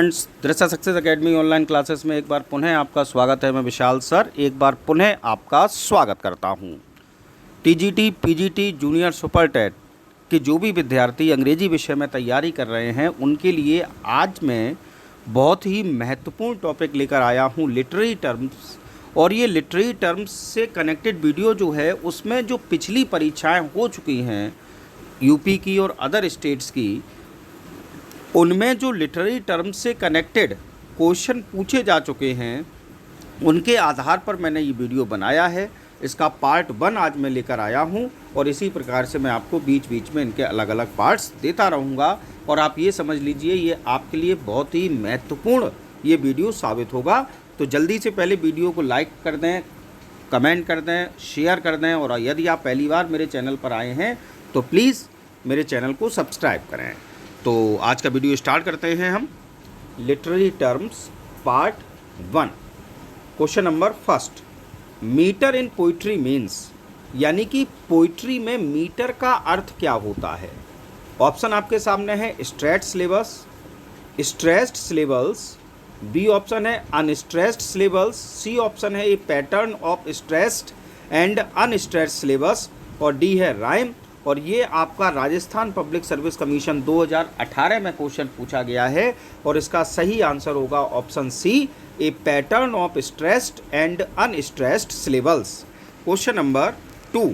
Friends, दृश्य success academy online classes में एक बार पुनः आपका स्वागत है। मैं विशाल सर एक बार पुनः आपका स्वागत करता हूं। TGT, PGT, junior super TET के जो भी विद्यार्थी अंग्रेजी विषय में तैयारी कर रहे हैं उनके लिए आज मैं बहुत ही महत्वपूर्ण टॉपिक लेकर आया हूं, लिटरेरी टर्म्स। और ये लिटरेरी टर्म्स से कनेक्टेड वीडियो जो है उसमें जो पिछली परीक्षाएँ हो चुकी हैं यूपी की और अदर स्टेट्स की, उनमें जो लिटरेरी टर्म्स से कनेक्टेड क्वेश्चन पूछे जा चुके हैं उनके आधार पर मैंने ये वीडियो बनाया है। इसका पार्ट 1 आज मैं लेकर आया हूँ और इसी प्रकार से मैं आपको बीच बीच में इनके अलग अलग पार्ट्स देता रहूँगा। और आप ये समझ लीजिए ये आपके लिए बहुत ही महत्वपूर्ण ये वीडियो साबित होगा। तो जल्दी से पहले वीडियो को लाइक कर दें, कमेंट कर दें, शेयर कर दें, और यदि आप पहली बार मेरे चैनल पर आए हैं तो प्लीज़ मेरे चैनल को सब्सक्राइब करें। तो आज का वीडियो स्टार्ट करते हैं हम। Literary terms part 1। Question number 1, metre in poetry means, यानी कि पोइट्री में मीटर का अर्थ क्या होता है। ऑप्शन आपके सामने है straight syllabus, stressed syllables, B option है अनस्ट्रेस्ड सिलेबल्स, सी ऑप्शन है a pattern of stressed and unstressed syllabus, और डी है राइम। और ये आपका राजस्थान पब्लिक सर्विस कमीशन 2018 में क्वेश्चन पूछा गया है और इसका सही आंसर होगा option C, a pattern of stressed and unstressed syllables. Question number 2,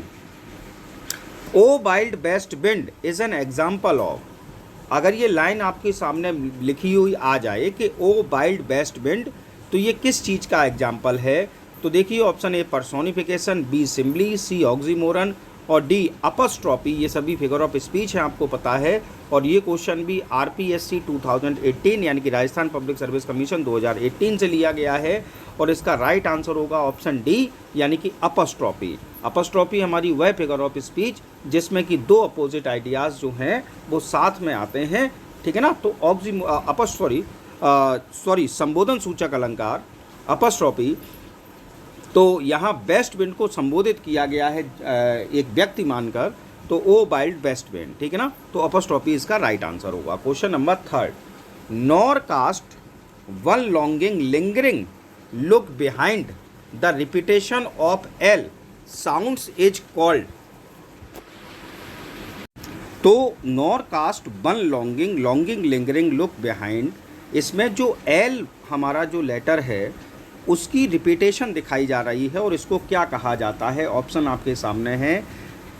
O wild west wind is an example of. अगर ये लाइन आपके सामने लिखी हुई आ जाए कि ओ वाइल्ड बेस्ट विंड, तो ये किस चीज़ का एग्जाम्पल है। तो देखिए option A personification, B simile, C oxymoron और डी अपस्ट्रॉपी। ये सभी फिगर ऑफ स्पीच हैं, आपको पता है। और ये क्वेश्चन भी आरपीएससी 2018 यानी कि राजस्थान पब्लिक सर्विस कमीशन 2018 से लिया गया है और इसका राइट आंसर होगा ऑप्शन डी, यानी कि अपस्ट्रॉपी। अपस्ट्रॉपी हमारी वह फिगर ऑफ स्पीच जिसमें कि दो अपोजिट आइडियाज़ जो हैं वो साथ में आते हैं, ठीक है ना। तो संबोधन सूचक अलंकार अपस्ट्रॉपी। तो यहाँ बेस्ट विंड को संबोधित किया गया है एक व्यक्ति मानकर, तो ओ वाइल्ड बेस्ट विंड, ठीक है ना। तो अपस्ट्रॉपी इसका राइट आंसर होगा। Question number 3, nor cast one longing lingering look behind the repetition of L sounds is called. तो nor cast one longing lingering look behind, इसमें जो एल हमारा जो लेटर है उसकी रिपीटेशन दिखाई जा रही है और इसको क्या कहा जाता है। ऑप्शन आपके सामने है,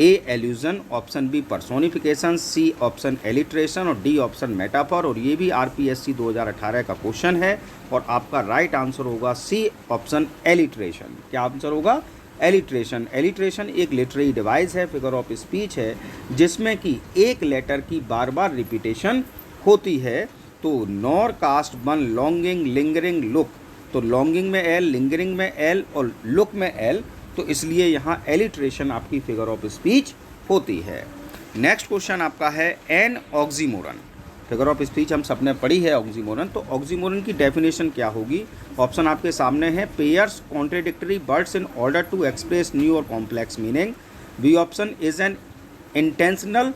A allusion, option B personification, C option alliteration और डी ऑप्शन मेटाफर। और ये भी आरपीएससी 2018 का क्वेश्चन है और आपका राइट आंसर होगा सी ऑप्शन एलिट्रेशन। क्या आंसर होगा? एलिट्रेशन। एलिट्रेशन एक लिटरेरी डिवाइस है, फिगर ऑफ स्पीच है, जिसमें कि एक लेटर की बार बार रिपीटेशन होती है। तो nor cast one longing lingering look, तो लॉन्गिंग में एल, लिंगरिंग में एल और लुक में एल, तो इसलिए यहाँ एलिट्रेशन आपकी फिगर ऑफ स्पीच होती है। नेक्स्ट क्वेश्चन आपका है an oxymoron. Figure of speech हम सबने पढ़ी है ऑक्सीमोरन, तो ऑक्सीमोरन की डेफिनेशन क्या होगी। ऑप्शन आपके सामने है, pairs contradictory words in order to express new और complex meaning. B option is an intentional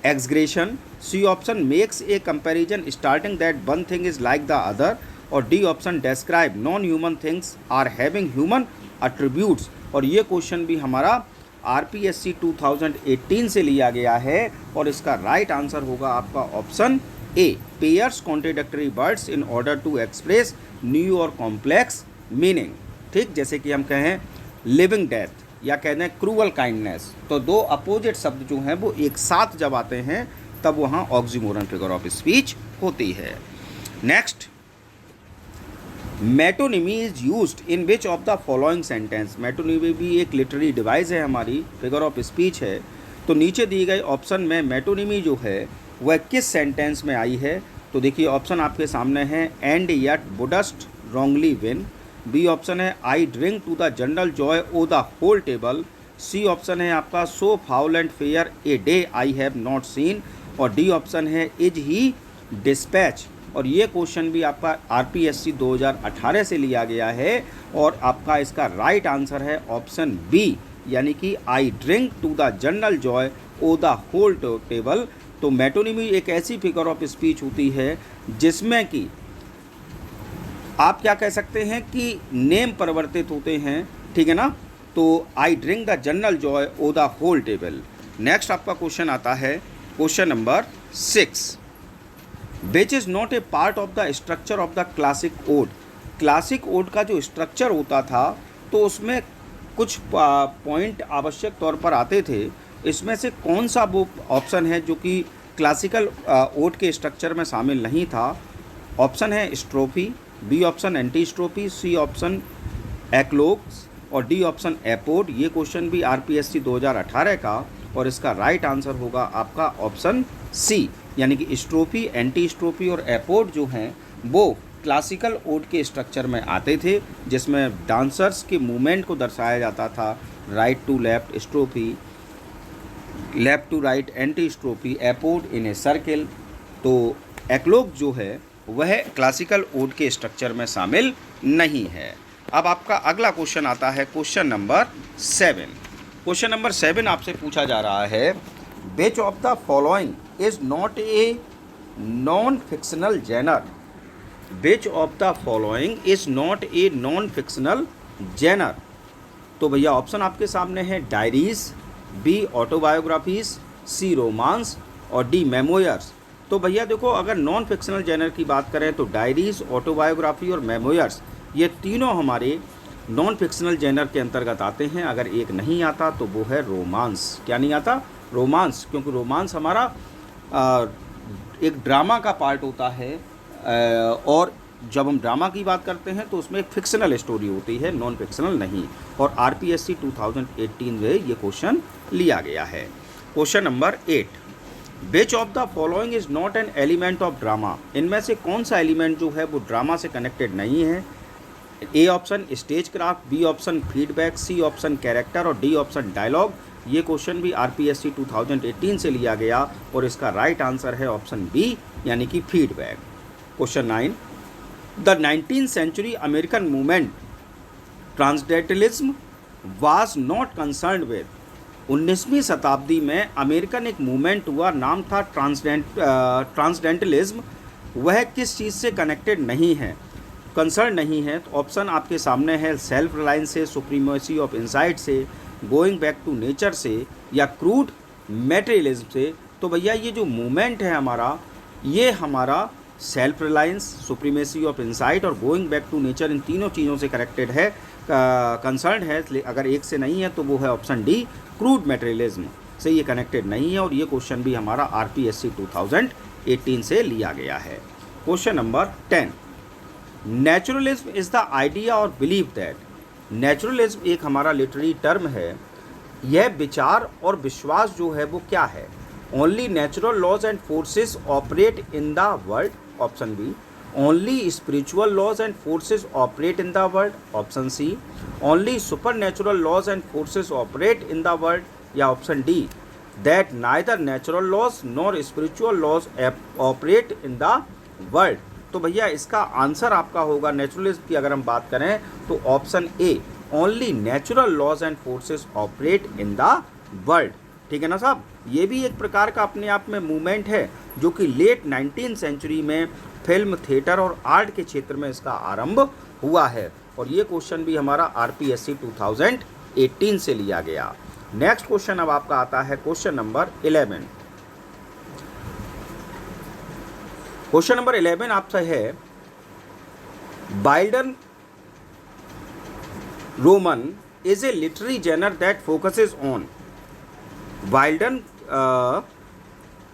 exaggeration. C option makes a comparison starting that one thing is like the other. और D option describe non human things are having human attributes. और ये question भी हमारा RPSC 2018 से लिया गया है और इसका राइट आंसर होगा आपका option A, pairs contradictory words in order to express new और कॉम्प्लेक्स मीनिंग। ठीक, जैसे कि हम कहें लिविंग डेथ या कहते हैं क्रूअल काइंडनेस, तो दो अपोजिट शब्द जो हैं वो एक साथ जब आते हैं तब वहाँ ऑक्सीमोरन फिगर ऑफ स्पीच होती है। Next, metonymy is used in which of the following sentence. Metonymy भी एक लिटरेरी डिवाइस है, हमारी फिगर ऑफ स्पीच है। तो नीचे दिए गए ऑप्शन में मेटोनिमी जो है वह किस सेंटेंस में आई है। तो देखिए ऑप्शन आपके सामने है, and yet wouldst wrongly win. B option है, I drink to the general joy o' the whole table. C option है आपका, so foul and fair a day I have not seen. और डी ऑप्शन है, is he dispatch. और ये question भी आपका RPSC 2018 से लिया गया है और आपका इसका राइट आंसर है ऑप्शन बी, यानी कि I drink to the general joy o' the whole table. तो मेटोनिमी एक ऐसी फिगर ऑफ स्पीच होती है जिसमें कि आप क्या कह सकते हैं कि नेम परिवर्तित होते हैं, ठीक है ना। तो I drink the general joy o' the whole table. Next आपका क्वेश्चन आता है question number 6, which is not a part of the structure of the classic ode. Classic ode का जो स्ट्रक्चर होता था तो उसमें कुछ पॉइंट आवश्यक तौर पर आते थे, इसमें से कौन सा वो ऑप्शन है जो कि क्लासिकल ओड के स्ट्रक्चर में शामिल नहीं था। ऑप्शन है strophe, B option anti strophe, C option eclogues और डी ऑप्शन एपोड। ये क्वेश्चन भी आरपीएससी 2018 का, और इसका राइट आंसर होगा आपका ऑप्शन सी, यानी कि स्ट्रोफी, एंटी स्ट्रोफी और एपोड जो हैं वो क्लासिकल ओड के स्ट्रक्चर में आते थे, जिसमें डांसर्स के मूवमेंट को दर्शाया जाता था। Right to left strophe, left to right anti strophe, epode in a circle. तो एक्लोग जो है वह क्लासिकल ओड के स्ट्रक्चर में शामिल नहीं है। अब आपका अगला क्वेश्चन आता है क्वेश्चन नंबर 7। क्वेश्चन नंबर 7 आपसे पूछा जा रहा है, which of the following is not a non fictional genre. Which of the following is not a non fictional genre. तो भैया ऑप्शन आपके सामने है diaries, B autobiographies, C romance और डी मेमोयर्स। तो भैया देखो, अगर नॉन फिक्शनल जेनर की बात करें तो डायरीज, ऑटोबायोग्राफी और मेमोयर्स ये तीनों हमारे नॉन फिक्शनल जेनर के अंतर्गत आते हैं। अगर एक नहीं आता तो वो है रोमांस। क्या नहीं आता? रोमांस, क्योंकि रोमांस हमारा एक ड्रामा का पार्ट होता है, और जब हम ड्रामा की बात करते हैं तो उसमें एक फिक्शनल स्टोरी होती है, नॉन फिक्शनल नहीं। और आरपीएससी 2018 में ये क्वेश्चन लिया गया है। Question number 8, which of the following is not an element of drama. इनमें से कौन सा एलिमेंट जो है वो ड्रामा से कनेक्टेड नहीं है। A option stage craft, B option feedback, C option character और डी ऑप्शन डायलॉग। ये क्वेश्चन भी आरपीएससी 2018 से लिया गया, और इसका राइट आंसर है ऑप्शन बी, यानी कि feedback. Question 9, the 19th century American movement transcendentalism was not concerned with. 19वीं शताब्दी में अमेरिकन एक मूवमेंट हुआ, नाम था ट्रांसडेंटलिज्म। वह किस चीज़ से कनेक्टेड नहीं है, कंसर्न नहीं है। तो ऑप्शन आपके सामने है सेल्फ रिलायंस से, सुप्रीमेसी ऑफ इनसाइट से, गोइंग बैक टू नेचर से, या क्रूड मेटेरियलिज्म से। तो भैया ये जो मूवमेंट है हमारा, ये हमारा self reliance, supremacy of insight और गोइंग बैक टू नेचर, इन तीनों चीज़ों से कनेक्टेड है, कंसर्न है। अगर एक से नहीं है तो वो है ऑप्शन डी, क्रूड मेटेरियलिज्म से ये कनेक्टेड नहीं है। और ये क्वेश्चन भी हमारा आरपीएससी 2018 से लिया गया है। Question number 10, naturalism is the idea और बिलीव दैट। नेचुरलिज्म एक हमारा लिटरेरी टर्म है। यह विचार और विश्वास जो है वो क्या है। Only natural laws and forces operate in the world, option B. Only spiritual laws and forces operate in the world, option C. Only super natural laws and forces operate in the world, या option D, that neither natural laws nor spiritual laws operate in the world. तो भैया इसका answer आपका होगा, naturalism की अगर हम बात करें तो option A, only natural laws and forces operate in the world. ठीक है ना साहब। ये भी एक प्रकार का अपने आप में मूवमेंट है जो कि लेट 19th सेंचुरी में फिल्म, थिएटर और आर्ट के क्षेत्र में इसका आरंभ हुआ है। और ये क्वेश्चन भी हमारा आरपीएससी 2018 से लिया गया। नेक्स्ट क्वेश्चन अब आपका आता है क्वेश्चन नंबर 11। क्वेश्चन नंबर 11 आपसे है, bildungsroman is a literary genre that focuses on.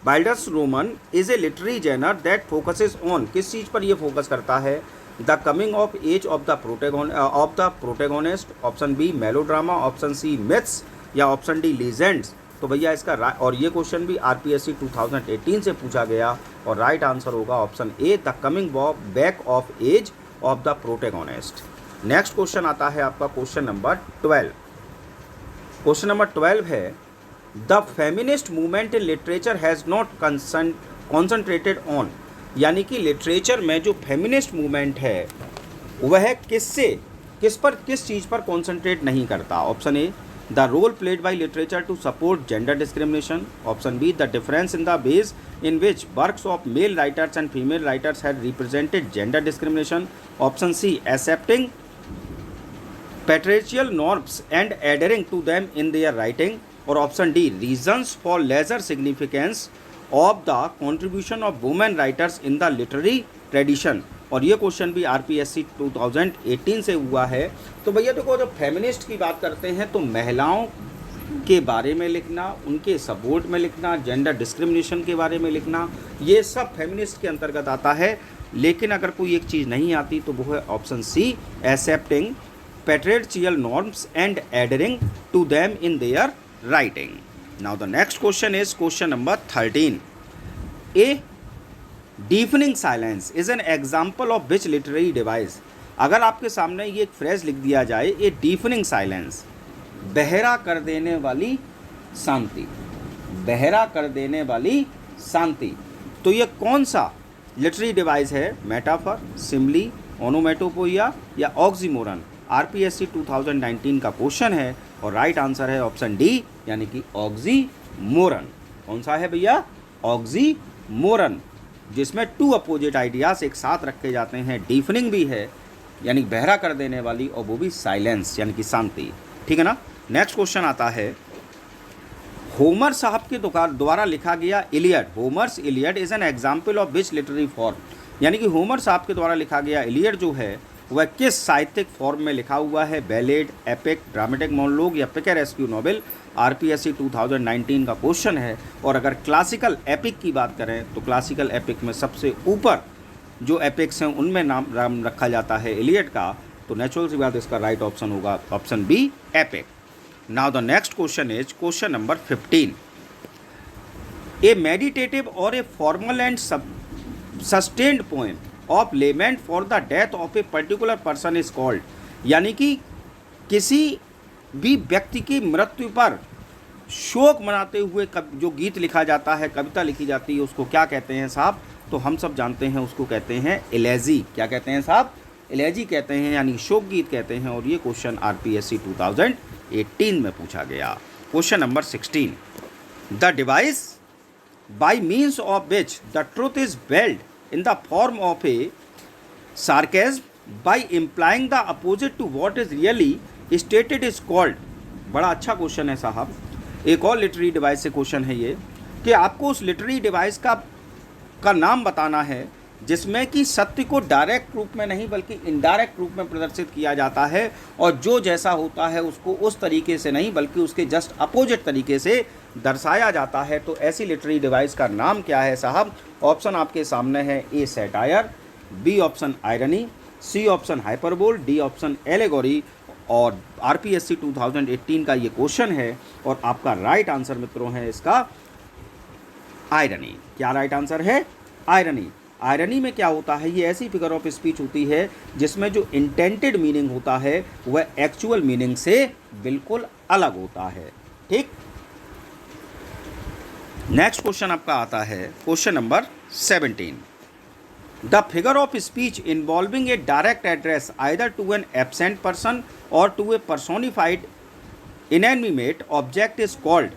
Bildungsroman is a literary genre that focuses on, किस चीज़ पर ये फोकस करता है। The coming of age of the protagonist, option B melodrama, option C myths, या option D legends. तो भैया इसका और ये क्वेश्चन भी आरपीएससी 2018 से पूछा गया, और राइट आंसर होगा option A, the coming back of age of the protagonist. Next question आता है आपका क्वेश्चन नंबर 12। क्वेश्चन नंबर 12 है, the feminist movement in literature has not concentrated on. यानी कि लिटरेचर में जो फेमिनिस्ट मूवमेंट है वह किस चीज़ पर कॉन्सेंट्रेट नहीं करता। Option A, the role played by literature to support gender discrimination. Option B, the difference in the ways in which works of male writers and female writers had represented gender discrimination. Option C, accepting patriarchal norms and adhering to them in their writing. Or option D, reasons for lesser significance of the contribution of women writers in the literary tradition. और ये question भी RPSC 2018 से हुआ है. तो भैया देखो, जब फेमिनिस्ट की बात करते हैं तो महिलाओं के बारे में लिखना, उनके सपोर्ट में लिखना, जेंडर डिस्क्रिमिनेशन के बारे में लिखना, ये सब फेमिनिस्ट के अंतर्गत आता है. लेकिन अगर कोई एक चीज़ नहीं आती तो वो है option C, accepting patriarchal norms and adhering to them in their writing. Now the next question is question number 13. A deafening silence is an example of which literary device. अगर आपके सामने ये एक फ्रेज लिख दिया जाए, ए डीफनिंग साइलेंस, बहरा कर देने वाली शांति, बहरा कर देने वाली शांति, तो ये कौन सा लिटरेरी डिवाइस है? मेटाफर, सिमली, ओनोमेटोपोइया या ऑक्सीमोरन. आरपीएससी 2019 का क्वेश्चन है और राइट आंसर है ऑप्शन डी, यानी कि ऑक्सीमोरन. कौन सा है भैया? ऑक्सीमोरन, जिसमें टू अपोजिट आइडियाज एक साथ रखे जाते हैं. डीफनिंग भी है यानी बहरा कर देने वाली, और वो भी साइलेंस यानी कि शांति. ठीक है ना. नेक्स्ट क्वेश्चन आता है, होमर साहब के द्वारा लिखा गया Iliad, होमर्स Iliad is an example of which literary form. यानी कि होमर साहब के द्वारा लिखा गया इलियड जो है वह किस साहित्यिक फॉर्म में लिखा हुआ है? बैलेड, एपिक, ड्रामेटिक मोनोलॉग या पिकेरेस्क्यू नॉवेल. आरपीएससी 2019 का क्वेश्चन है. और अगर क्लासिकल एपिक की बात करें तो क्लासिकल एपिक में सबसे ऊपर जो एपिक्स हैं उनमें नाम रखा जाता है इलियड का. तो नेचुरल सी बात इसका राइट ऑप्शन होगा option B, epic. Now the next question is question number 15. A meditative or a formal and sustained poem of lament for the death of a particular person is called. यानी कि किसी भी व्यक्ति की मृत्यु पर शोक मनाते हुए जो गीत लिखा जाता है, कविता लिखी जाती है, उसको क्या कहते हैं साहब? तो हम सब जानते हैं, उसको कहते हैं एलेजी. क्या कहते हैं साहब? एलेजी कहते हैं, यानी शोक गीत कहते हैं. और ये क्वेश्चन आरपीएससी 2018 में पूछा गया. Question number 16. The device by means of which the truth is veiled in the form of a sarcasm by implying the opposite to what is really stated is called. बड़ा अच्छा question है साहब. एक और literary device से question है ये कि आपको उस लिटरेरी डिवाइस का नाम बताना है जिसमें कि सत्य को डायरेक्ट रूप में नहीं बल्कि इनडायरेक्ट रूप में प्रदर्शित किया जाता है, और जो जैसा होता है उसको उस तरीके से नहीं बल्कि उसके जस्ट अपोजिट तरीके से दर्शाया जाता है. तो ऐसी लिटरेरी डिवाइस का नाम क्या है साहब? ऑप्शन आपके सामने है. A satire, B option irony, C option hyperbole, D option allegory. और आरपीएससी 2018 का ये क्वेश्चन है और आपका राइट आंसर मित्रों है इसका आयरनी. क्या राइट आंसर है? आयरनी. आयरनी में क्या होता है? ये ऐसी फिगर ऑफ स्पीच होती है जिसमें जो इंटेंटेड मीनिंग होता है वह एक्चुअल मीनिंग से बिल्कुल अलग होता है. ठीक. नेक्स्ट क्वेश्चन आपका आता है question number 17. The figure of speech involving a direct address either to an absent person or to a personified inanimate object is called.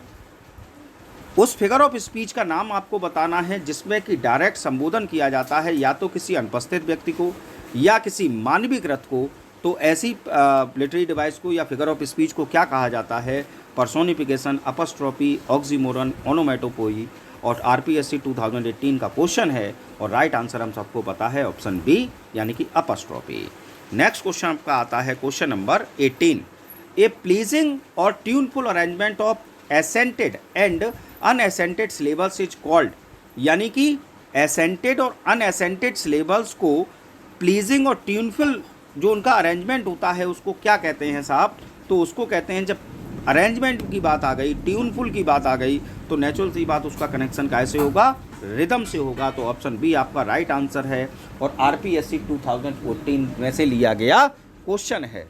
उस फिगर ऑफ स्पीच का नाम आपको बताना है जिसमें कि डायरेक्ट संबोधन किया जाता है या तो किसी अनुपस्थित व्यक्ति को या किसी मानवीकृत को. तो ऐसी लिटरेरी डिवाइस को या फिगर ऑफ स्पीच को क्या कहा जाता है? Personification, apostrophe, oxymoron, onomatopoeia. और आरपीएससी 2018 का क्वेश्चन है और राइट आंसर हम सबको पता है ऑप्शन बी, यानी कि अपस्ट्रॉपी. नेक्स्ट क्वेश्चन आपका आता है क्वेश्चन नंबर 18. ए प्लीजिंग और tuneful arrangement of accented and unaccented syllables is called. यानी कि एसेंटेड और अनएसेंटेड सिलेबल्स को प्लीजिंग और ट्यूनफुल जो उनका अरेंजमेंट होता है उसको क्या कहते हैं साहब? तो उसको कहते हैं, जब अरेंजमेंट की बात आ गई, ट्यूनफुल की बात आ गई, तो नेचुरल सी बात उसका कनेक्शन कैसे होगा? रिदम से होगा. तो ऑप्शन बी आपका राइट आंसर है और आरपीएससी 2014 में से लिया गया क्वेश्चन है.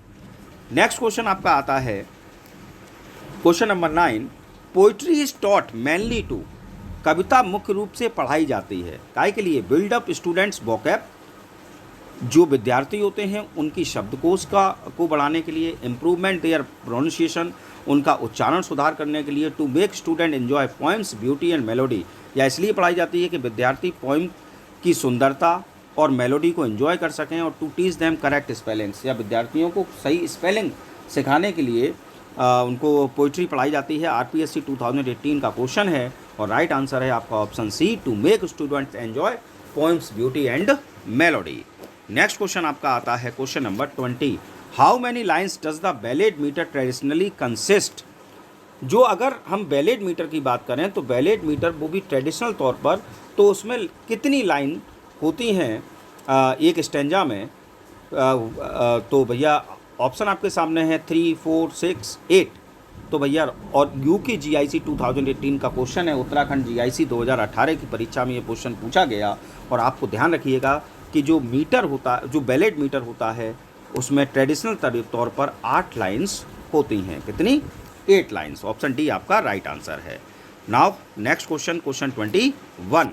नेक्स्ट क्वेश्चन आपका आता है question number 9. Poetry is taught mainly to. कविता मुख्य रूप से पढ़ाई जाती है काहे के लिए? बिल्ड अप स्टूडेंट्स वोकैब, जो विद्यार्थी होते हैं उनकी शब्दकोश को बढ़ाने के लिए, इम्प्रूवमेंट देयर प्रोनाउंसिएशन, उनका उच्चारण सुधार करने के लिए, to make student enjoy poems beauty and melody, या इसलिए पढ़ाई जाती है कि विद्यार्थी पोएम की सुंदरता और मेलोडी को एंजॉय कर सकें, और to teach them correct spellings, या विद्यार्थियों को सही स्पेलिंग सिखाने के लिए उनको पोइट्री पढ़ाई जाती है। आरपीएससी 2018 का क्वेश्चन है और राइट आंसर है आपका option C, to make students enjoy poems beauty and melody. Next question आपका आता है question number 20, how many lines does the ballad metre traditionally consist. जो अगर हम बैलेड मीटर की बात करें तो बैलेड मीटर वो भी ट्रेडिशनल तौर पर, तो उसमें कितनी लाइन होती हैं एक स्टेंजा में, तो भैया ऑप्शन आपके सामने है 3, 4, 6, 8। तो भैया, और यूके जीआईसी 2018 का क्वेश्चन है, उत्तराखंड जीआईसी 2018 की परीक्षा में ये क्वेश्चन पूछा गया। और आपको ध्यान रखिएगा कि जो मीटर होता, जो बैलेड मीटर होता है, उसमें ट्रेडिशनल तौर पर 8 लाइन्स होती हैं। कितनी? 8 लाइन्स। ऑप्शन डी आपका राइट आंसर है। Now next question, question 21,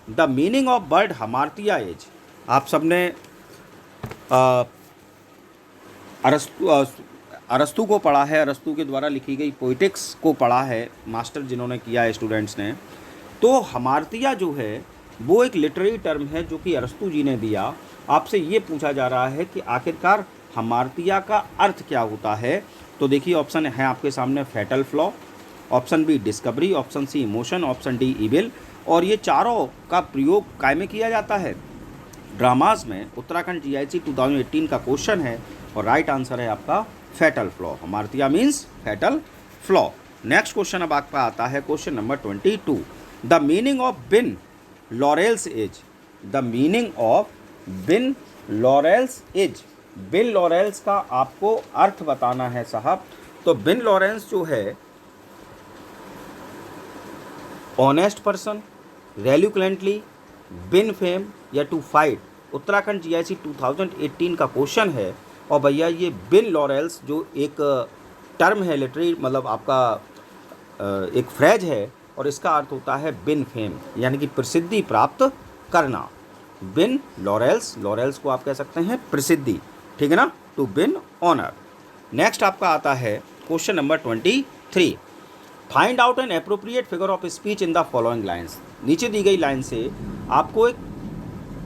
the meaning of word hamartia is. आप सबने अरस्तु को पढ़ा है, अरस्तु के द्वारा लिखी गई पोइटिक्स को पढ़ा है, मास्टर जिन्होंने किया है स्टूडेंट्स ने। तो हमार्तिया जो है वो एक लिटरेरी टर्म है जो कि अरस्तु जी ने दिया। आपसे ये पूछा जा रहा है कि आखिरकार हमार्तिया का अर्थ क्या होता है। तो देखिए, ऑप्शन है आपके सामने fatal flaw, option B discovery, option C emotion, option D evil. और ये चारों का प्रयोग काय में किया जाता है? ड्रामास में। उत्तराखंड जीआईसी 2018 का क्वेश्चन है और राइट आंसर है आपका fatal flaw. Hamartia means fatal flaw. Next question अब आपका आता है question number 22, the meaning of bin laurels is. The meaning of bin laurels is. Bin laurels का आपको अर्थ बताना है साहब। तो बिन लॉरेंस जो है, ऑनेस्ट पर्सन, रेल्यूक्लेंटली, बिन फेम या टू फाइट। उत्तराखंड जीआईसी 2018 का क्वेश्चन है। और भैया ये बिन लॉरेल्स जो एक टर्म है, लिटरेरी मतलब आपका एक फ्रेज है, और इसका अर्थ होता है बिन फेम, यानी कि प्रसिद्धि प्राप्त करना। बिन लॉरेल्स, लॉरेल्स को आप कह सकते हैं प्रसिद्धि, ठीक है ना, टू बिन ऑनर। नेक्स्ट आपका आता है question number 23, find out an appropriate figure of speech in the following lines. नीचे दी गई लाइन से आपको एक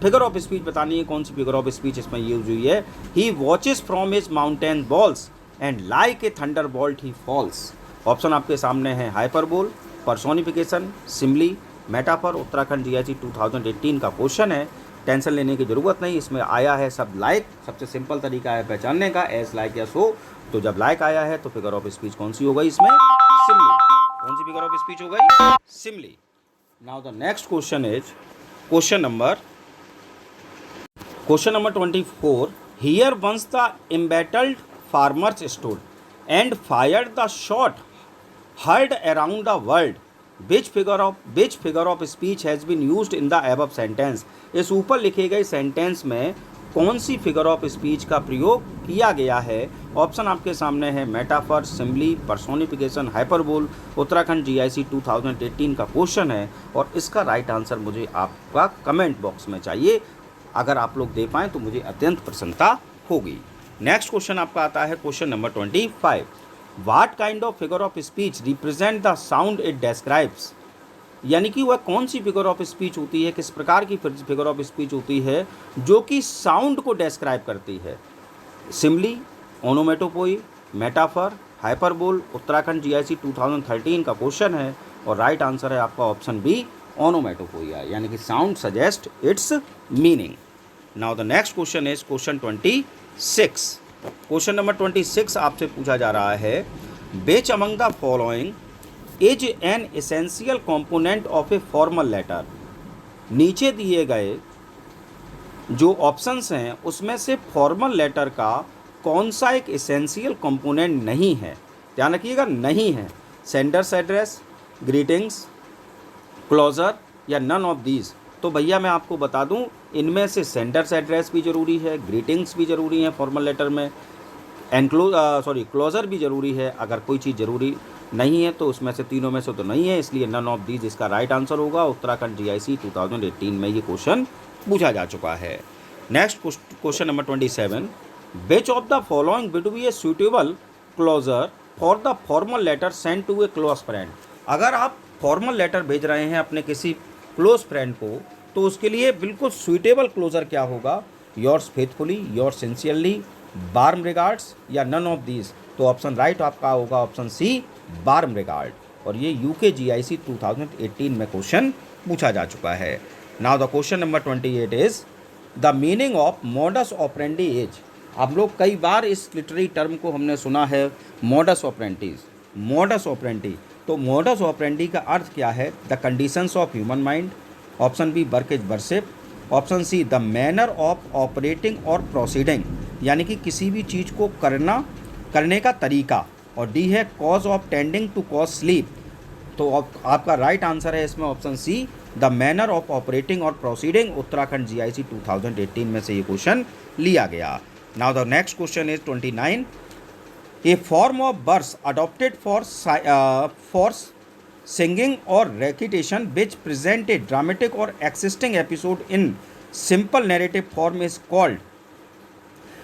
फिगर ऑफ स्पीच बतानी है। कौन सी फिगर ऑफ स्पीच इसमें यूज हुई है? He watches from his mountain walls and like a thunderbolt he falls. Option आपके सामने है hyperbole, personification, simile, metaphor. Uttarakhand GIC 2018 का क्वेश्चन है, टेंशन लेने की जरूरत नहीं। इसमें आया है सब लाइक। सबसे सिंपल तरीका है पहचानने का, एज लाइक या सो। तो जब लाइक आया है तो फिगर ऑफ स्पीच कौन सी हो गई इसमें? सिमली। कौन सी फिगर ऑफ स्पीच हो गई? Simile. Now the next question is question number 24, here once the embattled farmers stood and fired the shot heard around the world, which figure of speech has been used in the above sentence। इस ऊपर लिखे गए sentence में कौन सी figure of speech का प्रयोग किया गया है? ऑप्शन आपके सामने है metaphor, simply, personification, hyperbole. Uttarakhand GIC 2018 का क्वेश्चन है और इसका राइट आंसर मुझे आपका कमेंट बॉक्स में चाहिए। अगर आप लोग दे पाएँ तो मुझे अत्यंत प्रसन्नता होगी। नेक्स्ट क्वेश्चन आपका आता है question number 25, What kind of figure of speech represent the sound it describes। यानी कि वह कौन सी फिगर ऑफ स्पीच होती है, किस प्रकार की फिगर ऑफ स्पीच होती है जो कि साउंड को डिस्क्राइब करती है? Simile, onomatopoeia, metaphor, hyperbole. Uttarakhand GIC 2013 का क्वेश्चन है और राइट आंसर है आपका ऑप्शन बी, ओनोमेटोपोइया, यानी कि sound suggest its meaning. Now the next question is question 26। Question number 26 आपसे पूछा जा रहा है, which among the following is an essential component of a formal letter. नीचे दिए गए जो ऑप्शंस हैं उसमें से फॉर्मल लेटर का कौन सा एक एसेंशियल कंपोनेंट नहीं है? ध्यान रखिएगा, नहीं है। सेंडर्स एड्रेस, ग्रीटिंग्स, क्लोजर या नन ऑफ दीज। तो भैया मैं आपको बता दूं, इनमें से सेंडर्स एड्रेस भी ज़रूरी है, ग्रीटिंग्स भी ज़रूरी है फॉर्मल लेटर में, क्लोजर भी ज़रूरी है। अगर कोई चीज़ ज़रूरी नहीं है तो उसमें से तीनों में से तो नहीं है, इसलिए नन ऑफ दीज इसका राइट आंसर होगा। उत्तराखंड जीआईसी 2018 में ये क्वेश्चन पूछा जा चुका है। Next question number 27, which of the following would be a suitable closure for the formal letter send to a close friend. अगर आप फॉर्मल लेटर भेज रहे हैं अपने किसी क्लोज फ्रेंड को, तो उसके लिए बिल्कुल सुइटेबल क्लोजर क्या होगा? Yours faithfully, yours sincerely, warm regards या नन ऑफ दीज। तो ऑप्शन राइट आपका होगा ऑप्शन सी, वार्म रिगार्ड। और ये UKGIC 2018 में क्वेश्चन पूछा जा चुका है। Now the question number 28 is the meaning of modus operandi is. आप लोग कई बार इस लिटरेरी टर्म को हमने सुना है, मॉडस ऑपरेंडीज, मॉडस ऑपरेंडी। तो मॉडस ऑपरेंडी का अर्थ क्या है? The conditions of human mind. Option B, work is worship. Option C, the manner of operating और प्रोसीडिंग, यानी कि किसी भी चीज़ को करने का तरीका। और डी है cause of tending to cause sleep. तो आपका राइट आंसर है इसमें option C, the manner of operating और प्रोसीडिंग। उत्तराखंड GIC 2018 में से ये क्वेश्चन लिया गया। Now the next question is 29, a form of verse adopted for singing और recitation which present a dramatic और existing episode in simple narrative form is called.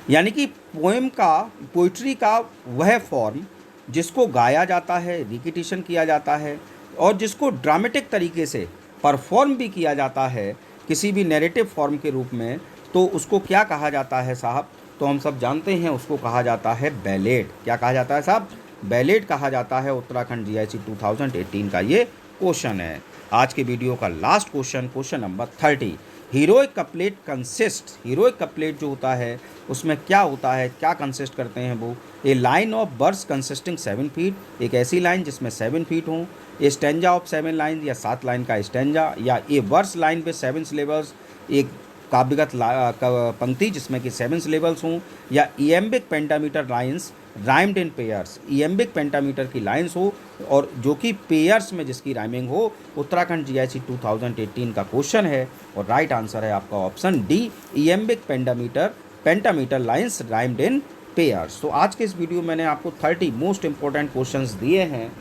यानी कि पोइट्री का वह फॉर्म जिसको गाया जाता है, रिकिटेशन किया जाता है और जिसको ड्रामेटिक तरीके से परफॉर्म भी किया जाता है किसी भी नैरेटिव फॉर्म के रूप में, तो उसको क्या कहा जाता है साहब? तो हम सब जानते हैं उसको कहा जाता है बैलेट। क्या कहा जाता है साहब? बैलेट कहा जाता है। उत्तराखंड GIC 2018 का ये क्वेश्चन है। आज के वीडियो का last question, question number 30, heroic couplet consist. Heroic couplet जो होता है उसमें क्या होता है, क्या कंसिस्ट करते हैं वो? A line of verse consisting 7 feet, एक ऐसी लाइन जिसमें 7 फीट हों। ए स्टेंजा ऑफ 7 लाइन, या 7 लाइन का स्टेंजा। या a verse line with 7 syllables, एक काव्यगत पंक्ति जिसमें कि 7 सिलेबल्स हों। या iambic pentameter lines rhymed in pairs, iambic pentameter की लाइन्स हो और जो कि पेयर्स में जिसकी राइमिंग हो। उत्तराखंड GIC 2018 का क्वेश्चन है और राइट आंसर है आपका option D, iambic pentameter lines rhymed in pairs. तो आज के इस वीडियो में मैंने आपको 30 मोस्ट इंपॉर्टेंट क्वेश्चंस दिए हैं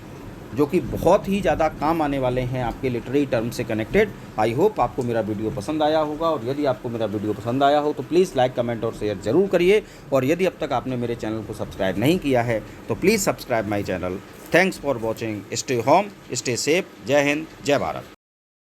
जो कि बहुत ही ज़्यादा काम आने वाले हैं आपके लिटरेरी टर्म से कनेक्टेड। आई होप आपको मेरा वीडियो पसंद आया होगा, और यदि आपको मेरा वीडियो पसंद आया हो तो प्लीज़ लाइक, कमेंट और शेयर ज़रूर करिए। और यदि अब तक आपने मेरे चैनल को सब्सक्राइब नहीं किया है तो please subscribe my channel. Thanks for watching. Stay home, stay safe. जय हिंद, जय भारत।